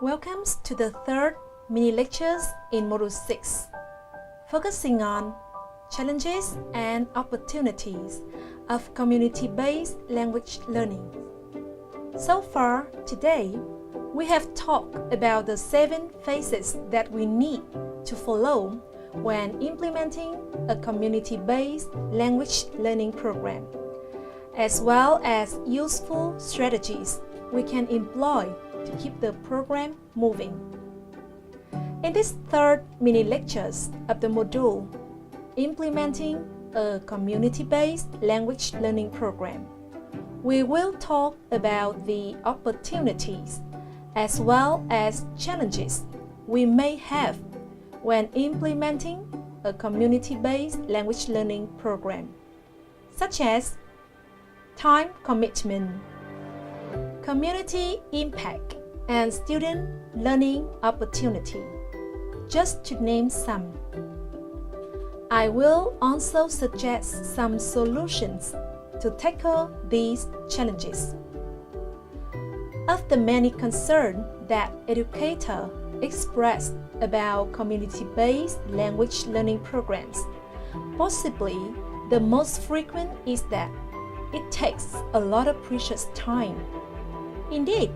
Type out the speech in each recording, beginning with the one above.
Welcome to the third mini lectures in Module 6, focusing on challenges and opportunities of community-based language learning. So far today, we have talked about the 7 phases that we need to follow when implementing a community-based language learning program, as well as useful strategies we can employ to keep the program moving. In this third mini lectures of the module, Implementing a Community-Based Language Learning Program, we will talk about the opportunities as well as challenges we may have when implementing a community-based language learning program, such as time commitment, community impact, and student learning opportunity, just to name some. I will also suggest some solutions to tackle these challenges. Of the many concerns that educators expressed about community-based language learning programs, possibly the most frequent is that it takes a lot of precious time. Indeed,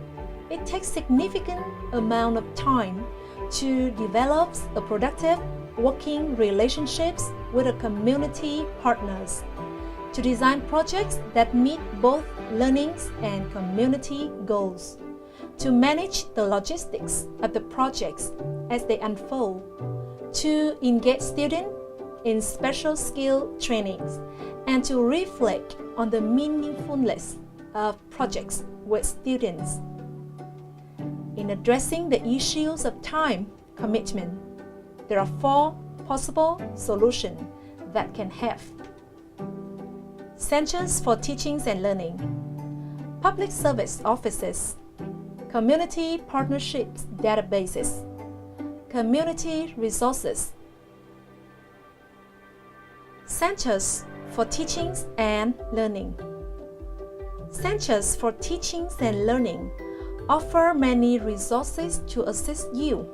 it takes significant amount of time to develop a productive working relationships with the community partners, to design projects that meet both learning and community goals, to manage the logistics of the projects as they unfold, to engage students in special skill trainings, and to reflect on the meaningfulness of projects with students. In addressing the issues of time commitment, there are 4 possible solutions that can have. Centers for Teaching and Learning, public service offices, community partnerships databases, community resources. Centers for Teaching and Learning. Centers for Teaching and Learning offer many resources to assist you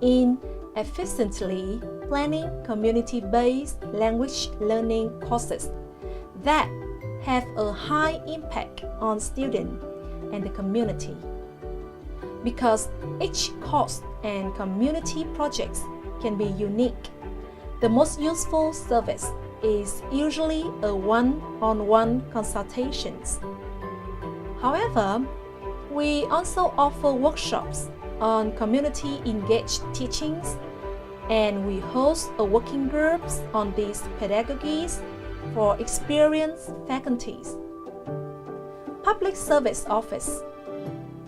in efficiently planning community-based language learning courses that have a high impact on students and the community. Because each course and community projects can be unique, the most useful service is usually a one-on-one consultations. However, we also offer workshops on community-engaged teachings, and we host a working groups on these pedagogies for experienced faculties. Public Service Office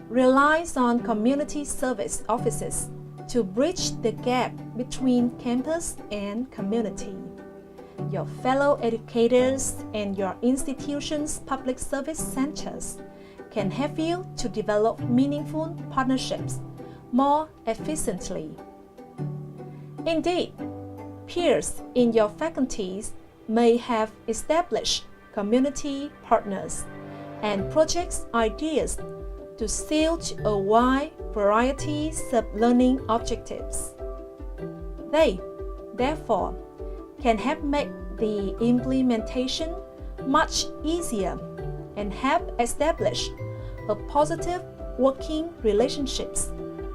relies on community service offices to bridge the gap between campus and community. Your fellow educators and your institution's public service centers can help you to develop meaningful partnerships more efficiently. Indeed, peers in your faculties may have established community partners and project ideas to suit a wide variety of learning objectives. They, therefore, can help make the implementation much easier and help establish a positive working relationships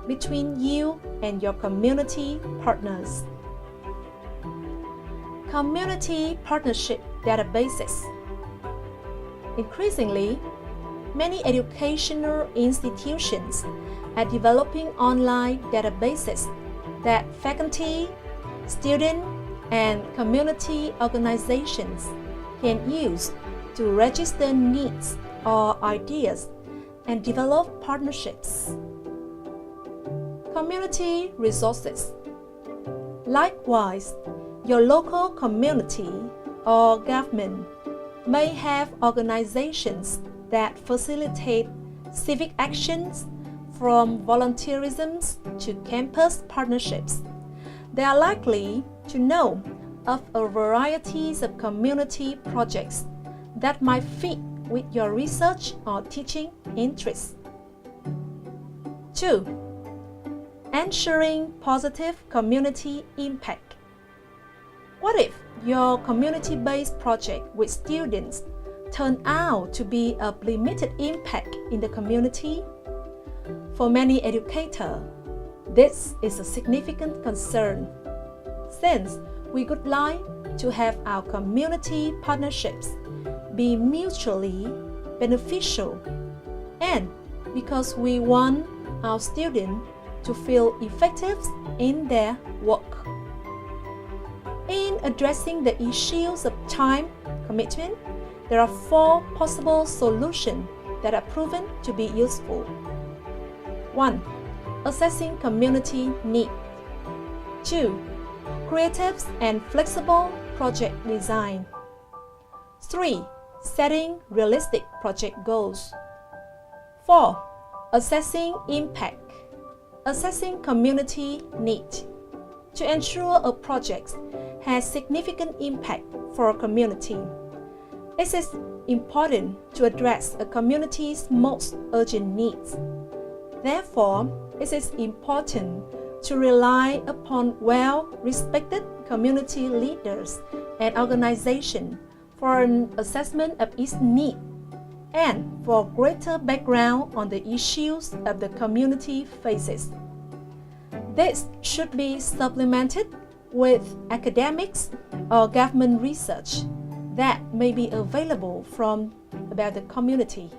between you and your community partners. Community partnership databases. Increasingly, many educational institutions are developing online databases that faculty, students, and community organizations can use to register needs or ideas and develop partnerships. Community resources. Likewise, your local community or government may have organizations that facilitate civic actions, from volunteerism to campus partnerships. They are likely to know of a variety of community projects that might fit with your research or teaching interests. 2. ensuring positive community impact. What if your community-based project with students turned out to be of limited impact in the community? For many educators, this is a significant concern, since we would like to have our community partnerships be mutually beneficial, and because we want our students to feel effective in their work. In addressing the issues of time commitment, there are 4 possible solutions that are proven to be useful. 1. Assessing community need. 2. Creative and flexible project design. 3. Setting realistic project goals. 4. Assessing impact. Assessing community need. To ensure a project has significant impact for a community, it is important to address a community's most urgent needs. Therefore, it is important to rely upon well-respected community leaders and organizations for an assessment of its need and for greater background on the issues of the community faces. This should be supplemented with academics or government research that may be available about the community.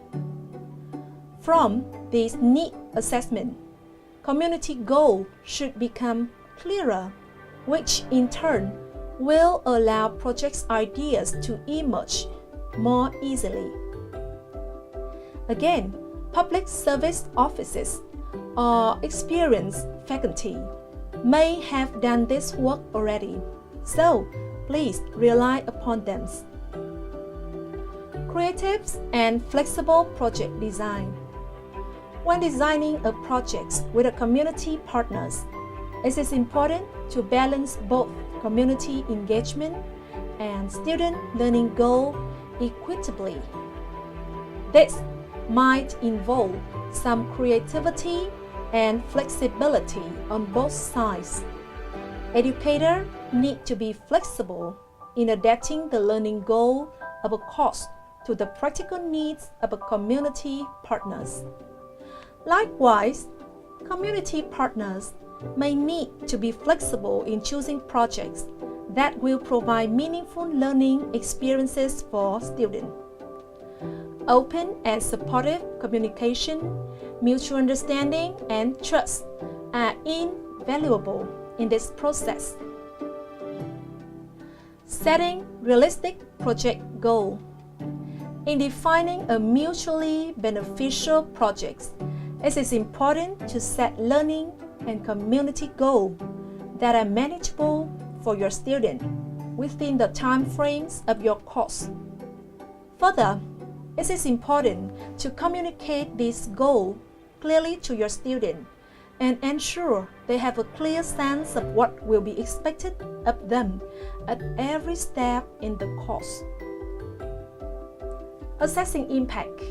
From this need assessment, community goals should become clearer, which in turn will allow project ideas to emerge more easily. Again, public service offices or experienced faculty may have done this work already, so please rely upon them. Creative and flexible project design. When designing a project with a community partners, it is important to balance both community engagement and student learning goals equitably. This might involve some creativity and flexibility on both sides. Educators need to be flexible in adapting the learning goal of a course to the practical needs of a community partners. Likewise, community partners may need to be flexible in choosing projects that will provide meaningful learning experiences for students. Open and supportive communication, mutual understanding, and trust are invaluable in this process. Setting realistic project goals. In defining a mutually beneficial project, it is important to set learning and community goals that are manageable for your student within the time frames of your course. Further, it is important to communicate this goal clearly to your student and ensure they have a clear sense of what will be expected of them at every step in the course. Assessing impact.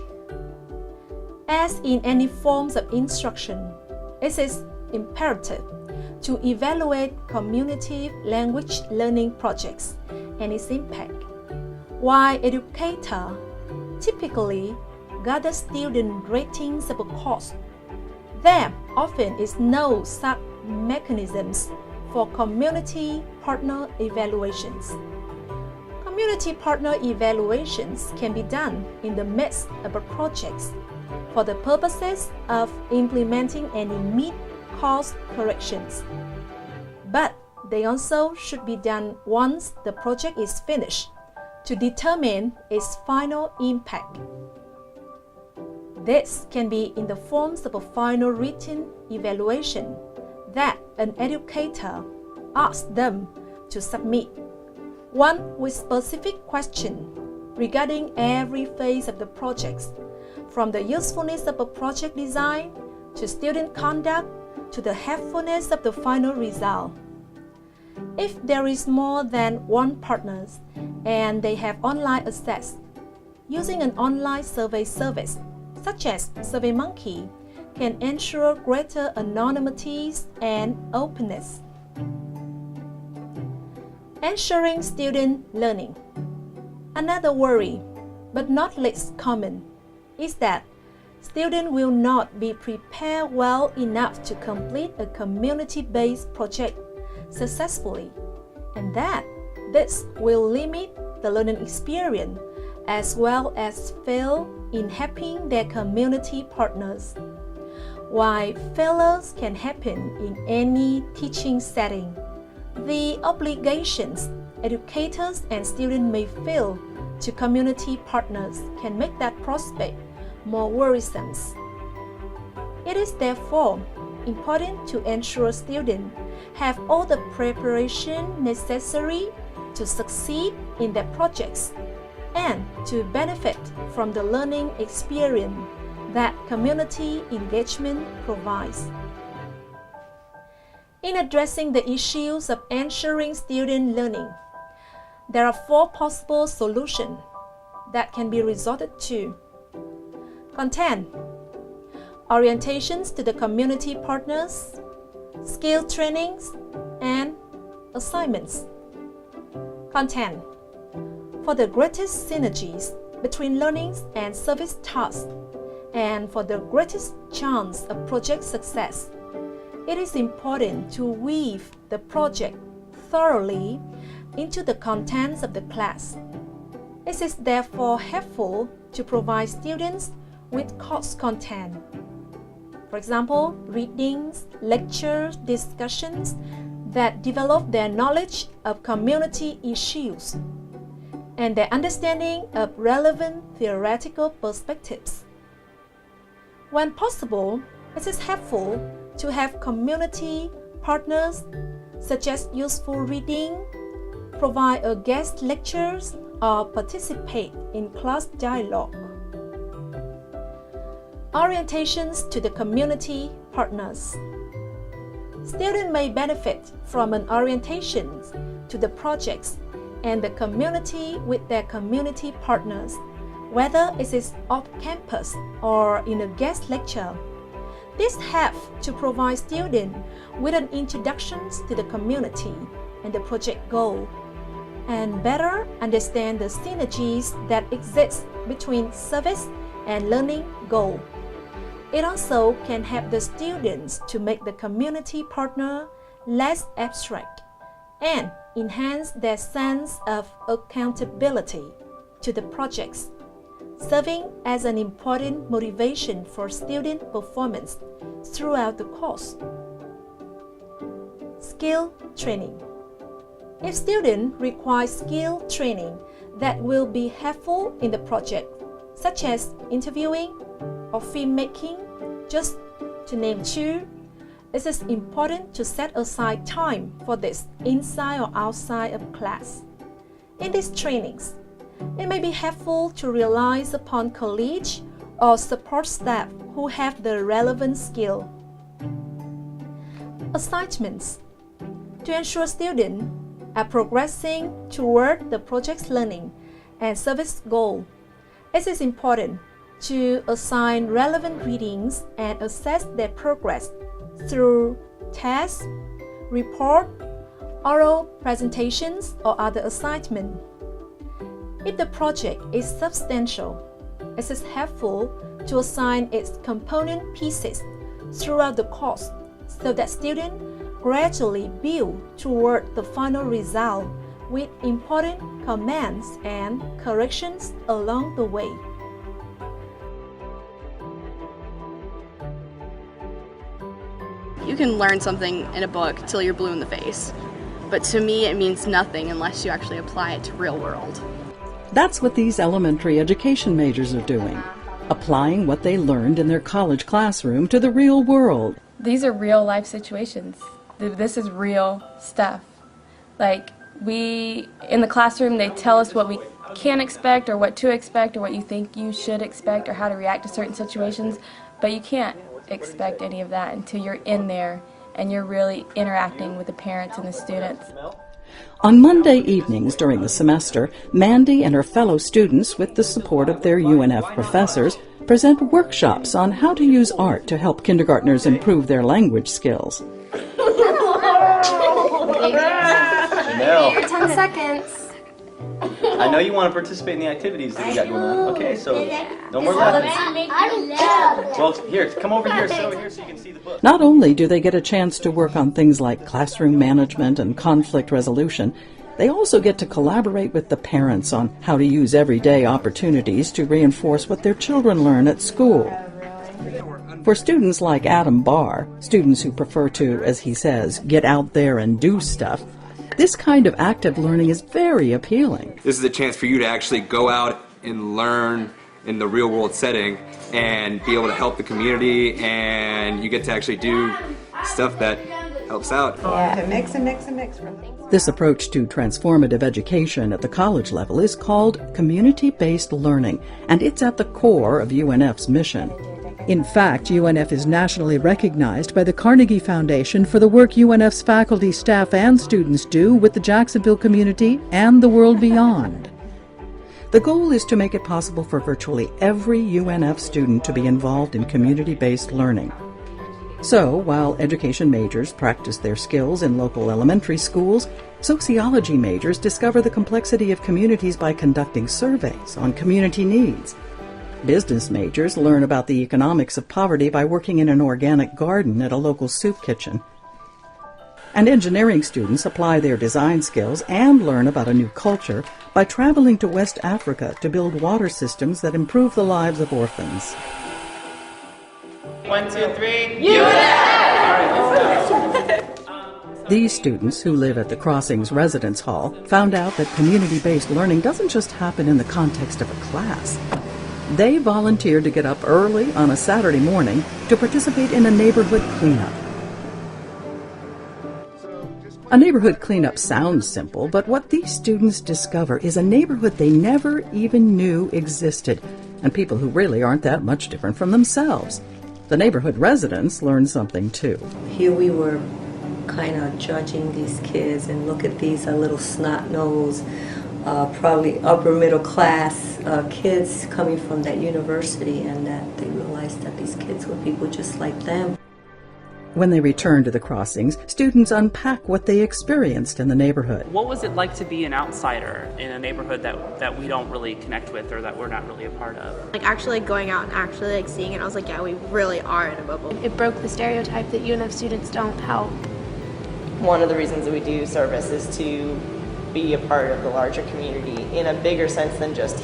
As in any forms of instruction, it is imperative to evaluate community language learning projects and its impact. While educators typically gather student ratings of a course, there often is no such mechanisms for community partner evaluations. Community partner evaluations can be done in the midst of a project for the purposes of implementing any mid-course corrections. But they also should be done once the project is finished to determine its final impact. This can be in the forms of a final written evaluation that an educator asks them to submit, one with specific questions regarding every phase of the project, from the usefulness of a project design to student conduct to the helpfulness of the final result. If there is more than one partner and they have online access, using an online survey service such as SurveyMonkey can ensure greater anonymity and openness. Ensuring student learning. Another worry, but not least common, is that students will not be prepared well enough to complete a community-based project successfully, and that this will limit the learning experience as well as fail in helping their community partners. While failures can happen in any teaching setting, the obligations educators and students may feel to community partners can make that prospect more worrisome. It is therefore important to ensure students have all the preparation necessary to succeed in their projects and to benefit from the learning experience that community engagement provides. In addressing the issues of ensuring student learning, there are 4 possible solutions that can be resorted to. Content, orientations to the community partners, skill trainings, and assignments. Content, for the greatest synergies between learnings and service tasks, and for the greatest chance of project success, it is important to weave the project thoroughly into the contents of the class. It is therefore helpful to provide students with course content. For example, readings, lectures, discussions that develop their knowledge of community issues and their understanding of relevant theoretical perspectives. When possible, it is helpful to have community partners suggest useful reading, provide a guest lectures, or participate in class dialogue. Orientations to the community partners. Students may benefit from an orientation to the projects and the community with their community partners, whether it is off campus or in a guest lecture. This helps to provide students with an introduction to the community and the project goal, and better understand the synergies that exist between service and learning goal. It also can help the students to make the community partner less abstract and enhance their sense of accountability to the projects, serving as an important motivation for student performance throughout the course. Skill training. If students require skill training that will be helpful in the project, such as interviewing or filmmaking, just to name 2, it is important to set aside time for this inside or outside of class. In these trainings, it may be helpful to rely upon colleagues or support staff who have the relevant skill. Assignments. To ensure students are progressing toward the project's learning and service goal, it is important to assign relevant readings and assess their progress through tests, report, oral presentations, or other assignments. If the project is substantial, it is helpful to assign its component pieces throughout the course so that students gradually build toward the final result with important comments and corrections along the way. You can learn something in a book till you're blue in the face, but to me it means nothing unless you actually apply it to real world. That's what these elementary education majors are doing, applying what they learned in their college classroom to the real world. These are real life situations. This is real stuff. Like, in the classroom, they tell us what we can expect or what to expect or what you think you should expect or how to react to certain situations, but you can't expect any of that until you're in there and you're really interacting with the parents and the students. On Monday evenings during the semester, Mandy and her fellow students, with the support of their UNF professors, present workshops on how to use art to help kindergartners improve their language skills. Janelle, Your 10 seconds. I know you want to participate in the activities that we got going on. Okay, so no more laughing. Well, here, come over here, sit over here so you can see the book. Not only do they get a chance to work on things like classroom management and conflict resolution, they also get to collaborate with the parents on how to use everyday opportunities to reinforce what their children learn at school. For students like Adam Barr, students who prefer to, as he says, get out there and do stuff, this kind of active learning is very appealing. This is a chance for you to actually go out and learn in the real world setting and be able to help the community, and you get to actually do stuff that helps out. Yeah, mix and mix and mix. This approach to transformative education at the college level is called community-based learning, and it's at the core of UNF's mission. In fact, UNF is nationally recognized by the Carnegie Foundation for the work UNF's faculty, staff, and students do with the Jacksonville community and the world beyond. The goal is to make it possible for virtually every UNF student to be involved in community-based learning. So, while education majors practice their skills in local elementary schools, sociology majors discover the complexity of communities by conducting surveys on community needs. Business majors learn about the economics of poverty by working in an organic garden at a local soup kitchen. And engineering students apply their design skills and learn about a new culture by traveling to West Africa to build water systems that improve the lives of orphans. 1, 2, 3. These students, who live at the Crossings Residence Hall, found out that community-based learning doesn't just happen in the context of a class. They volunteered to get up early on a Saturday morning to participate in a neighborhood cleanup. A neighborhood cleanup sounds simple, but what these students discover is a neighborhood they never even knew existed, and people who really aren't that much different from themselves. The neighborhood residents learn something too. Here we were kind of judging these kids, and look at these little snot-nosed, probably upper middle class kids coming from that university, and that they realized that these kids were people just like them. When they return to the Crossings, students unpack what they experienced in the neighborhood. What was it like to be an outsider in a neighborhood that we don't really connect with or that we're not really a part of? Like actually going out and actually like seeing it, I was like, yeah, we really are in a bubble. It broke the stereotype that UNF students don't help. One of the reasons that we do service is to be a part of the larger community in a bigger sense than just,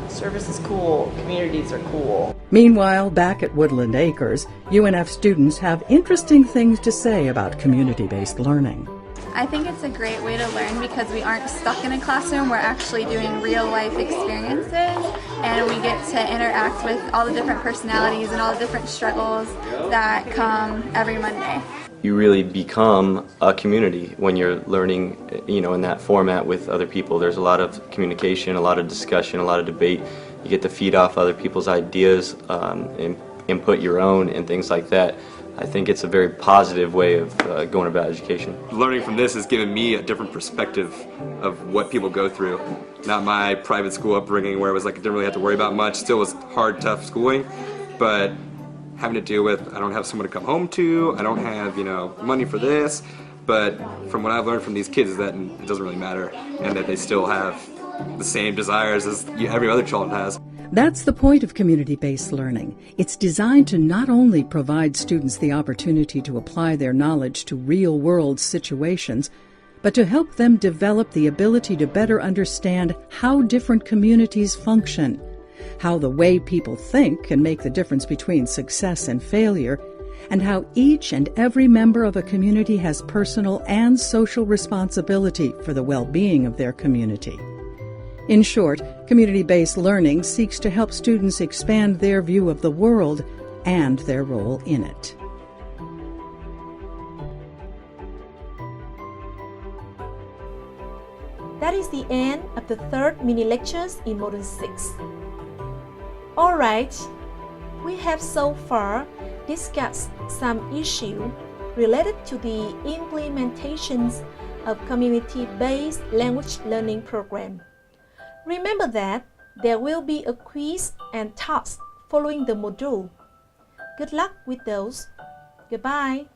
service is cool, communities are cool. Meanwhile, back at Woodland Acres, UNF students have interesting things to say about community-based learning. I think it's a great way to learn because we aren't stuck in a classroom. We're actually doing real-life experiences, and we get to interact with all the different personalities and all the different struggles that come every Monday. You really become a community when you're learning, in that format with other people. There's a lot of communication, a lot of discussion, a lot of debate. You get to feed off other people's ideas, and input your own and things like that. I think it's a very positive way of going about education. Learning from this has given me a different perspective of what people go through. Not my private school upbringing where it was like I didn't really have to worry about much. Still was hard, tough schooling, but having to deal with, I don't have someone to come home to, I don't have, money for this, but from what I've learned from these kids is that it doesn't really matter, and that they still have the same desires as every other child has. That's the point of community-based learning. It's designed to not only provide students the opportunity to apply their knowledge to real-world situations, but to help them develop the ability to better understand how different communities function, how the way people think can make the difference between success and failure, and how each and every member of a community has personal and social responsibility for the well-being of their community. In short, community-based learning seeks to help students expand their view of the world and their role in it. That is the end of the third mini-lectures in Module 6. Alright, we have so far discussed some issues related to the implementations of community-based language learning program. Remember that there will be a quiz and task following the module. Good luck with those. Goodbye.